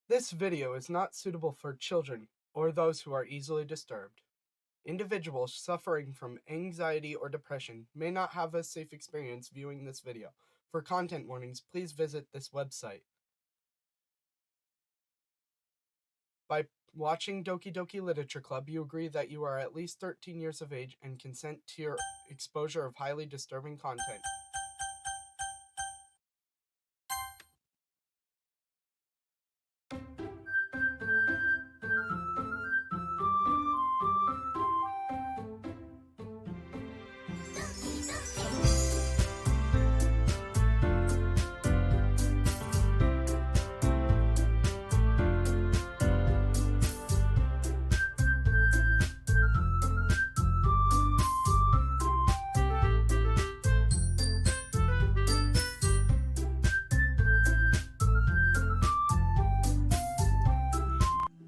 This video is not suitable for children or those who are easily disturbed. Individuals suffering from anxiety or depression may not have a safe experience viewing this video. For content warnings, please visit this website. By watching Doki Doki Literature Club, you agree that you are at least 13 years of age and consent to your exposure of highly disturbing content.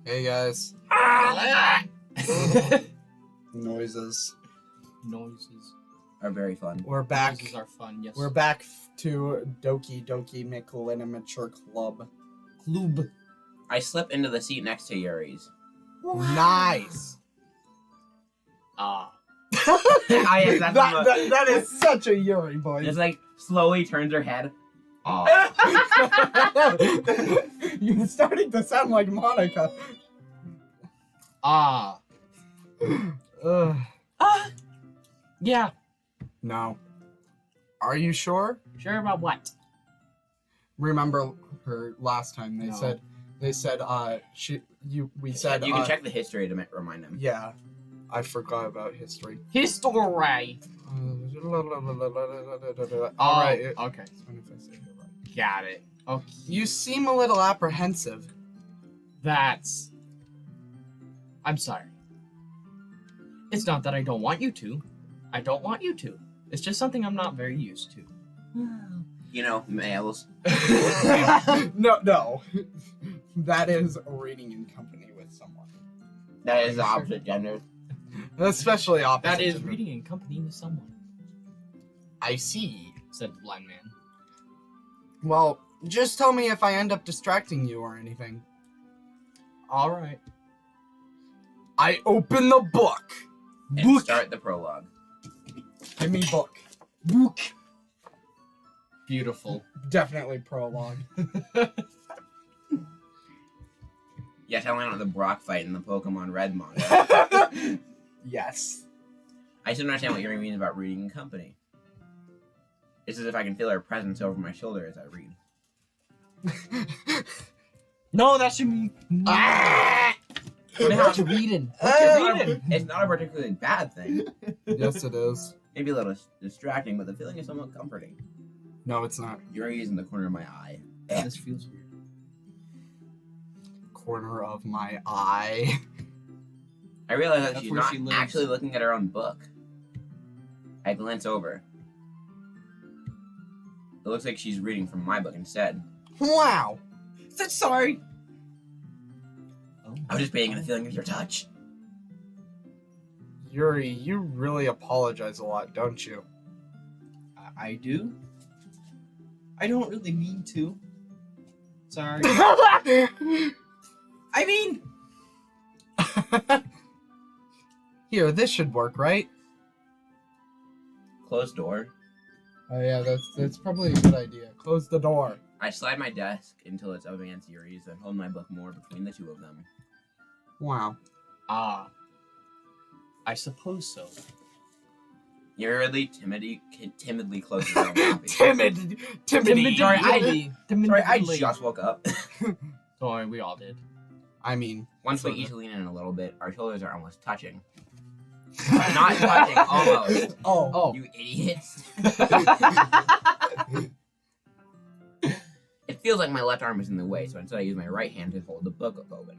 Hey guys. Noises are very fun. We're back. Noises are fun, yes. We're back to Doki Doki Mature Club. I slip into the seat next to Yuri's. Nice. That is such a Yuri voice. Just like slowly turns her head. You're starting to sound like Monika. Yeah. No. Are you sure? Sure about what? Remember her last time they No. said we said You can check the history to remind him. Yeah. I forgot about history. History. Alright. Okay. If I say it right. Got it. Okay. You seem a little apprehensive. I'm sorry. It's not that I don't want you to. I don't want you to. It's just something I'm not very used to. You know, males. No. That is reading in company with someone. That is the opposite gender. Especially opposite. That is gender. reading in company with someone, I see. said the blind man. Well, just tell me if I end up distracting you or anything. Alright. I open the book. And start the prologue. Give me book. Beautiful. Definitely prologue. Yeah, telling about the Brock fight in the Pokemon Red manga. Yes. I still don't understand what Yuri means about reading in company. It's as if I can feel her presence over my shoulder as I read. No, that should be. What you reading? It's not a particularly bad thing. Yes, it is. Maybe a little distracting, but the feeling is somewhat comforting. No, it's not. Yuri is in the corner of my eye. This feels weird. Corner of my eye. I realize that That's she's where not she lives. actually looking at her own book. I glance over. It looks like she's reading from my book instead. Wow. Sorry. I was just being in the feeling of your touch. Yuri, you really apologize a lot, don't you? I do. I don't really mean to. Sorry. I mean, Here, this should work, right? Closed door. Oh yeah, that's probably a good idea. Close the door. I slide my desk until it's up against Yuri's and hold my book more between the two of them. Wow. I suppose so. Yuri really timidly closes her own copy. Timidity. Sorry, I just woke up. Sorry, we all did. I mean, Once we so each lean in a little bit, our shoulders are almost touching. Not touching, almost. Oh. You idiots. It feels like my left arm is in the way, so instead I use my right hand to hold the book up open.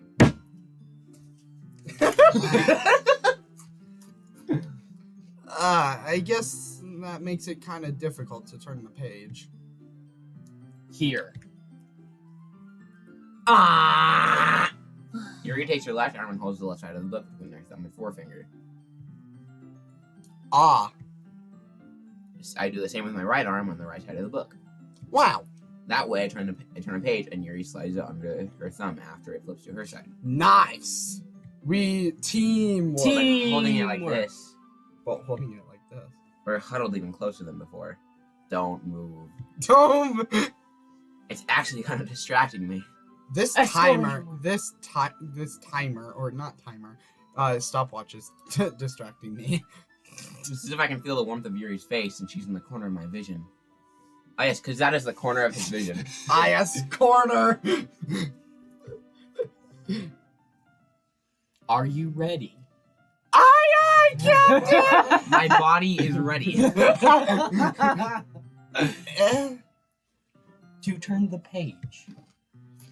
I guess that makes it kind of difficult to turn the page. Here. Yuri takes her left arm and holds the left side of the book between their thumb and forefinger. Ah. I do the same with my right arm on the right side of the book. Wow. That way, I turn a page, and Yuri slides it under her thumb after it flips to her side. Nice. We teamwork. Like holding it like Teamwork. this. But holding it like this. We're huddled even closer than before. Don't move. Don't. It's actually kind of distracting me. This Exclamation timer, mark. this timer, or not timer, stopwatch is distracting me. This is if I can feel the warmth of Yuri's face, and she's in the corner of my vision. Oh yes, because that is the corner of his vision. Yes, corner. Are you ready? Aye, Captain. My body is ready. To turn the page.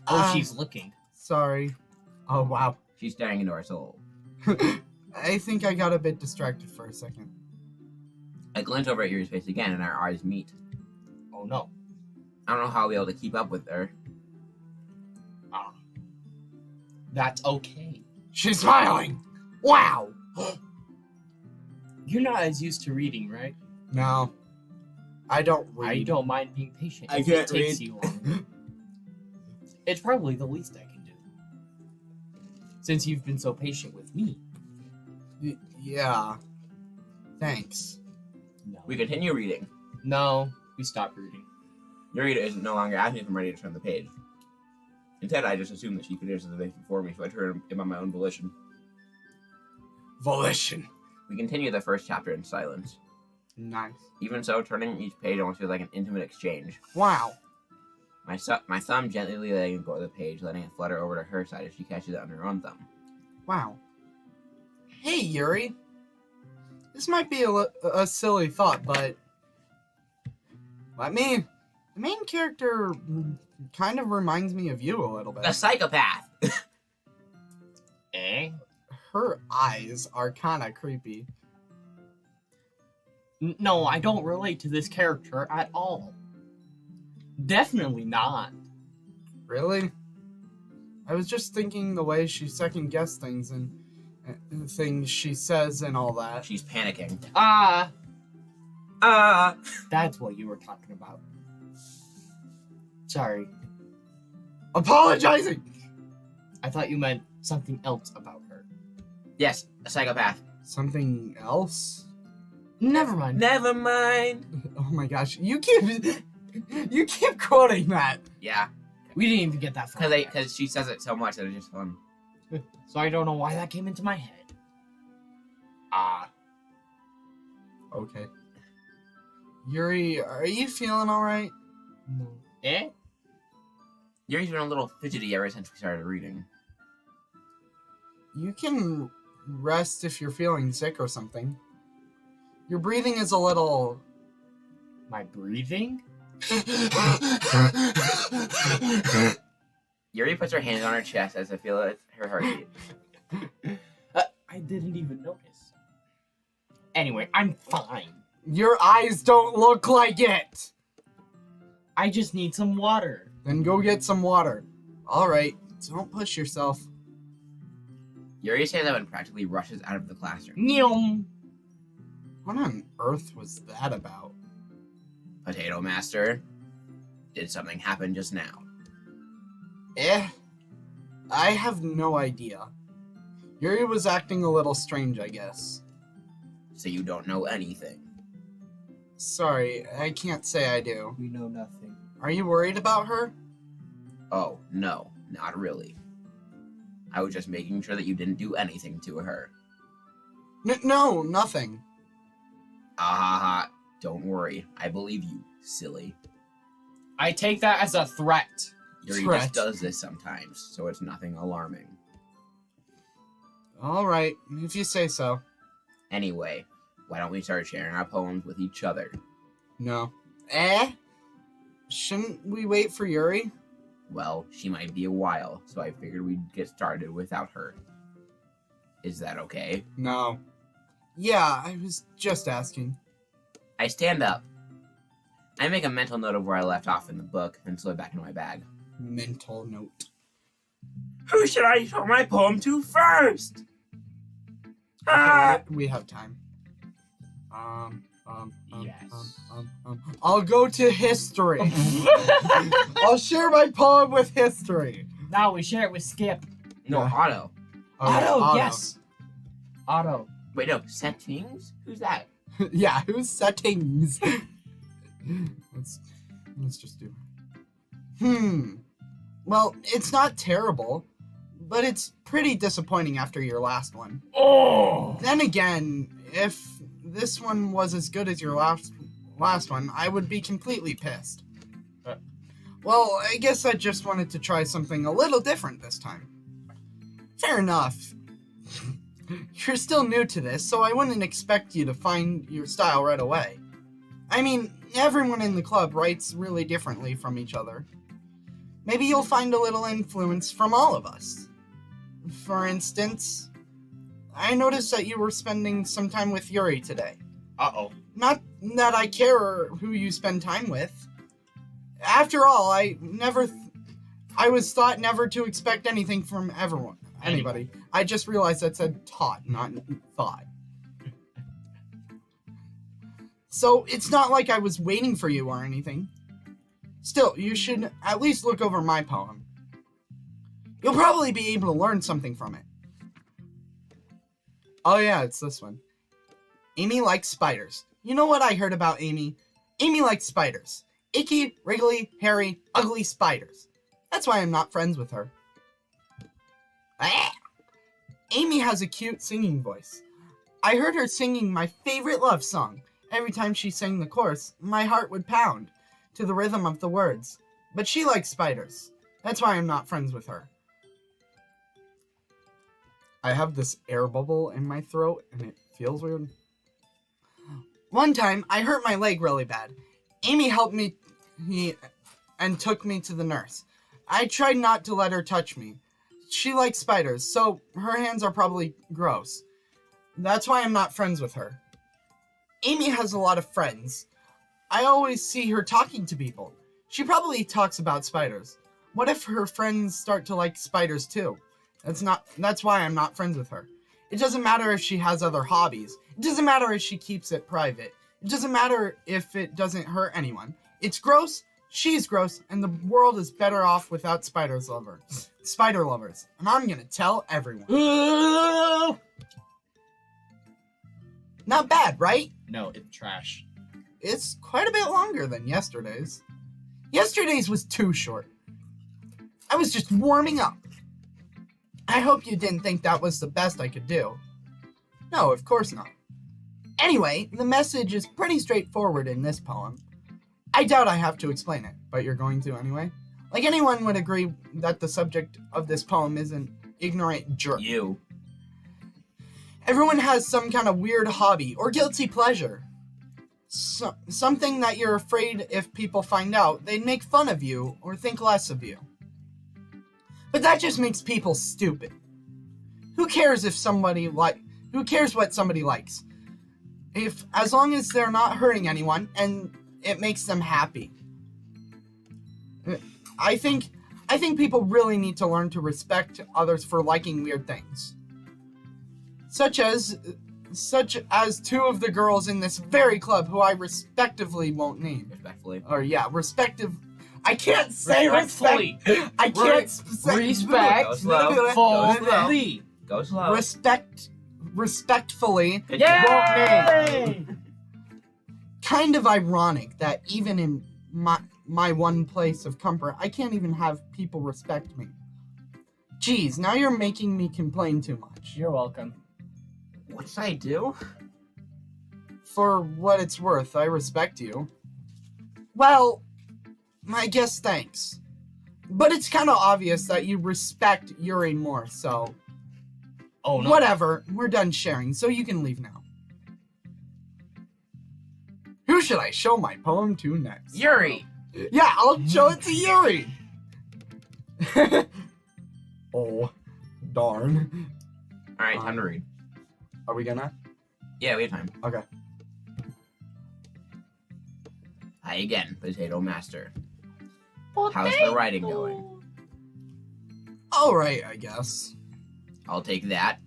Oh, she's looking. Sorry. Oh wow. She's staring into our soul. I think I got a bit distracted for a second. I glance over at Yuri's face again, and our eyes meet. Oh no. I don't know how I'll be able to keep up with her. That's okay. She's smiling. Wow. You're not as used to reading, right? No, I don't read. I don't mind being patient. I if can't it takes read. you long. It's probably the least I can do. Since you've been so patient with me. Yeah. Thanks. No. We continue reading. No, we stopped reading. Yuri is no longer asking if I'm ready to turn the page. Instead, I just assume that she finishes the page before me, so I turn it by my own volition. Volition. We continue the first chapter in silence. Nice. Even so, turning each page almost feels like an intimate exchange. Wow. My thumb gently letting go of the page, letting it flutter over to her side as she catches it on her own thumb. Wow. Hey, Yuri. This might be a silly thought, but the main character kind of reminds me of you a little bit. A psychopath! Eh? Her eyes are kind of creepy. No, I don't relate to this character at all. Definitely not. Really? I was just thinking the way she second guessed things and things she says and all that. She's panicking. That's what you were talking about. Sorry. Apologizing! I thought you meant something else about her. Yes, a psychopath. Something else? Never mind. Never mind. Oh my gosh, you keep quoting that. Yeah, We didn't even get that far. yet. because she says it so much that it's just fun. So I don't know why that came into my head. Okay. Yuri, are you feeling alright? No. Eh? Yuri's been a little fidgety ever since we started reading. You can rest if you're feeling sick or something. Your breathing is a little... My breathing? Yuri puts her hands on her chest as I feel her heartbeat. I didn't even notice. Anyway, I'm fine. Your eyes don't look like it! I just need some water. Then go get some water. Alright, don't push yourself. Yuri stands up and practically rushes out of the classroom. Nyum. What on earth was that about? Potato Master, did something happen just now? I have no idea. Yuri was acting a little strange, I guess. So you don't know anything. Sorry, I can't say I do. We know nothing. Are you worried about her? Oh, no, not really. I was just making sure that you didn't do anything to her. No, nothing. Ah, don't worry. I believe you, silly. I take that as a threat. Yuri Threat. just does this sometimes, so it's nothing alarming. Alright, if you say so. Anyway, why don't we start sharing our poems with each other? No. Shouldn't we wait for Yuri? Well, she might be a while, so I figured we'd get started without her. Is that okay? No. Yeah, I was just asking. I stand up. I make a mental note of where I left off in the book, and slip back into my bag. Mental note. Who should I show my poem to first? Okay, we have time. Yes. I'll go to history. I'll share my poem with history. Now we share it with Skip. No, Yeah. Otto. Otto, yes. Otto. Wait, no, settings? Who's that? Yeah, who's settings? Let's just do it. Well, it's not terrible, but it's pretty disappointing after your last one. Oh! Then again, if this one was as good as your last one, I would be completely pissed. Well, I guess I just wanted to try something a little different this time. Fair enough. You're still new to this, so I wouldn't expect you to find your style right away. I mean, everyone in the club writes really differently from each other. Maybe you'll find a little influence from all of us. For instance, I noticed that you were spending some time with Yuri today. Uh-oh. Not that I care who you spend time with. After all, I was taught never to expect anything from anybody. I just realized that said taught, not thought. So it's not like I was waiting for you or anything. Still, you should at least look over my poem. You'll probably be able to learn something from it. Oh yeah, it's this one. Amy likes spiders. You know what I heard about Amy? Amy likes spiders. Icky, wriggly, hairy, ugly spiders. That's why I'm not friends with her. Ah! Amy has a cute singing voice. I heard her singing my favorite love song. Every time she sang the chorus, my heart would pound to the rhythm of the words. But she likes spiders. That's why I'm not friends with her. I have this air bubble in my throat and it feels weird. One time, I hurt my leg really bad. Amy helped me and took me to the nurse. I tried not to let her touch me. She likes spiders, so her hands are probably gross. That's why I'm not friends with her. Amy has a lot of friends. I always see her talking to people. She probably talks about spiders. What if her friends start to like spiders too? That's why I'm not friends with her. It doesn't matter if she has other hobbies. It doesn't matter if she keeps it private. It doesn't matter if it doesn't hurt anyone. It's gross, she's gross, and the world is better off without spider lovers. And I'm gonna tell everyone. Not bad, right? No, it's trash. It's quite a bit longer than yesterday's. Yesterday's was too short. I was just warming up. I hope you didn't think that was the best I could do. No, of course not. Anyway, the message is pretty straightforward in this poem. I doubt I have to explain it, but you're going to anyway. Like anyone would agree that the subject of this poem is an ignorant jerk. You. Everyone has some kind of weird hobby or guilty pleasure. Something that you're afraid if people find out, they'd make fun of you or think less of you. But that just makes people stupid. Who cares what somebody likes? As long as they're not hurting anyone and it makes them happy. I think people really need to learn to respect others for liking weird things. Such as two of the girls in this very club who I respectively won't name. Respectfully. Or yeah, I can't say respect. I can't say Respectfully. Go slow. Respectfully. Yay! Kind of ironic that even in my one place of comfort, I can't even have people respect me. Geez, now you're making me complain too much. You're welcome. What did I do? For what it's worth, I respect you. Well, I guess thanks. But it's kind of obvious that you respect Yuri more, so... Oh, no. Whatever, we're done sharing, so you can leave now. Who should I show my poem to next? Yuri! Yeah, I'll show it to Yuri! Oh, darn. Alright, time to read. Are we gonna? Yeah, we have time. Okay. Hi again, Potato Master. How's the writing going? Alright, I guess. I'll take that.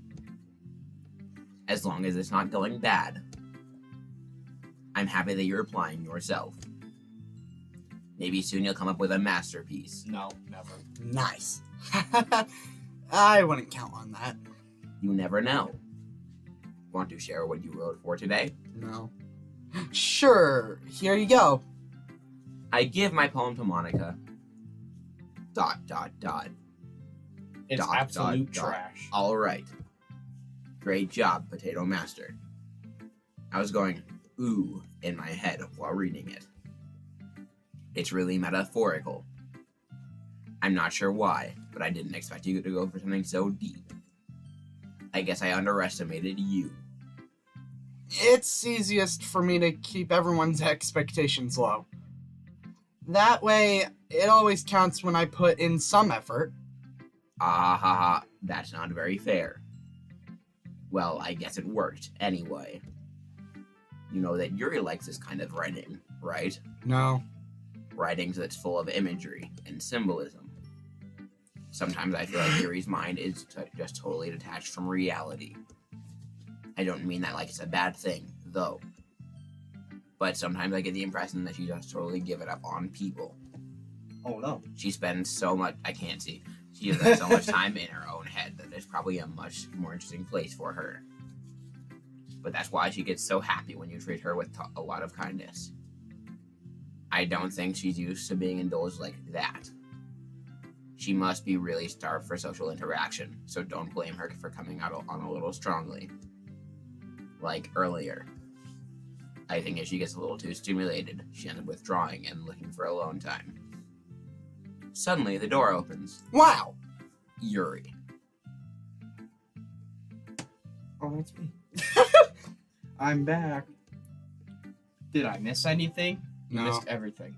As long as it's not going bad. I'm happy that you're applying yourself. Maybe soon you'll come up with a masterpiece. No, never. Nice. I wouldn't count on that. You never know. Want to share what you wrote for today? No. Sure, here you go. I give my poem to Monika. ... It's Dot, absolute dot, dot. trash. All right. Great job, Potato Master. I was going, ooh, in my head while reading it. It's really metaphorical. I'm not sure why, but I didn't expect you to go for something so deep. I guess I underestimated you. It's easiest for me to keep everyone's expectations low. That way, it always counts when I put in some effort. Ah ha ha, that's not very fair. Well, I guess it worked anyway. You know that Yuri likes this kind of writing, right? No. Writings that's full of imagery and symbolism. Sometimes I feel like Yuri's mind is just totally detached from reality. I don't mean that like it's a bad thing, though. But sometimes I get the impression that she just totally give it up on people. Oh no. She spends so much, I can't see, she spends so much time in her own head that there's probably a much more interesting place for her. But that's why she gets so happy when you treat her with a lot of kindness. I don't think she's used to being indulged like that. She must be really starved for social interaction, so don't blame her for coming out on a little strongly. Like earlier. I think if she gets a little too stimulated, she ends up withdrawing and looking for alone time. Suddenly, the door opens. Wow. Yuri. Oh, that's me. I'm back. Did I miss anything? You No. missed everything.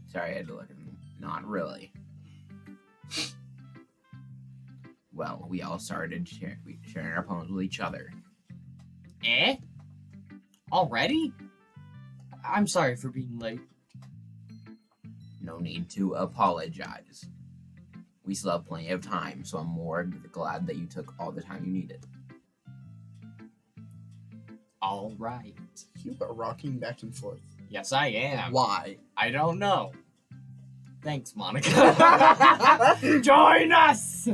Sorry, I had to look at him. Not really. Well, we all started sharing our poems with each other. Eh? Already? I'm sorry for being late. No need to apologize. We still have plenty of time, so I'm more glad that you took all the time you needed. All right. You are rocking back and forth. Yes, I am. Why? I don't know. Thanks, Monika. Join us!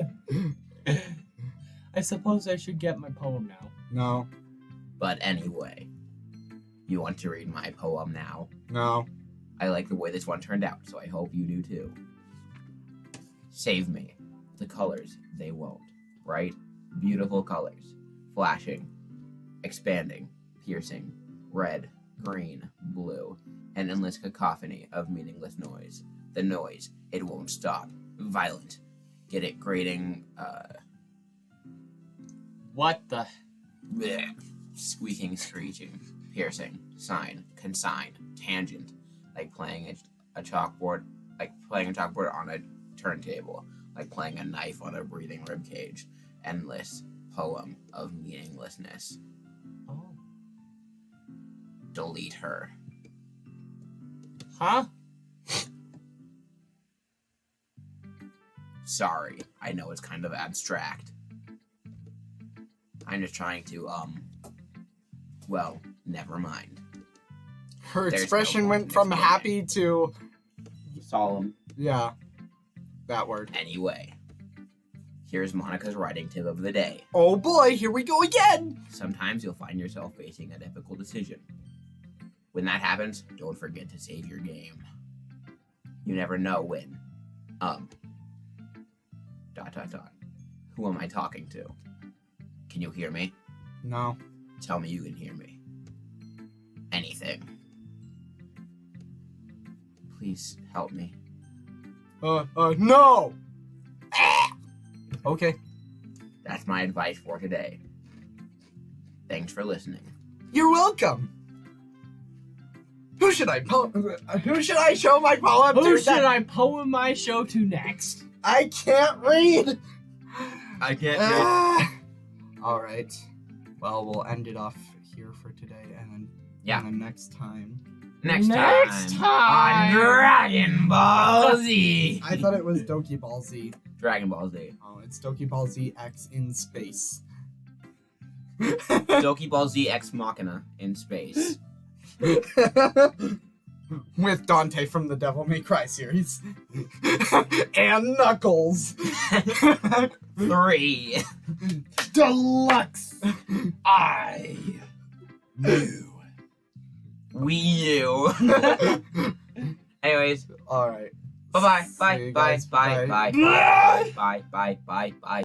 I suppose I should get my poem now. No. But anyway, you want to read my poem now? No. I like the way this one turned out, so I hope you do too. Save me. The colors, they won't. Bright, beautiful colors. Flashing, expanding, piercing, red, green, blue, an endless cacophony of meaningless noise. The noise, it won't stop. Violent. Get it? Grating, What the? bleh. Squeaking, screeching, piercing, sign, consign, tangent, like playing a chalkboard, on a turntable, like playing a knife on a breathing rib cage. Endless poem of meaninglessness. Oh. Delete her. Huh? Sorry, I know it's kind of abstract. I'm just trying to, well, never mind. Her There's expression no went point from in happy to... Solemn. Yeah. That word. Anyway, here's Monika's writing tip of the day. Oh boy, here we go again! Sometimes you'll find yourself facing a difficult decision. When that happens, don't forget to save your game. You never know when. Who am I talking to? Can you hear me? No. Tell me you can hear me. Anything. Please help me. No! Okay. That's my advice for today. Thanks for listening. You're welcome! Who should I show my poem to? Who should I poem my show to next? I can't read! I can't Alright. Well, we'll end it off here for today, and then Yeah. and then next time. Next Next time time. on Dragon Ball Z. I thought it was Doki Ball Z. Dragon Ball Z. Oh, it's Doki Ball Z X in space. Doki Ball Z Ex Machina in space. With Dante from the Devil May Cry series. And Knuckles. 3. Deluxe. I knew. Wii U. Anyways, Alright. bye-bye. See Bye. you Bye. guys. Bye. Bye. Bye. Bye. Bye. Bye. Bye. Bye.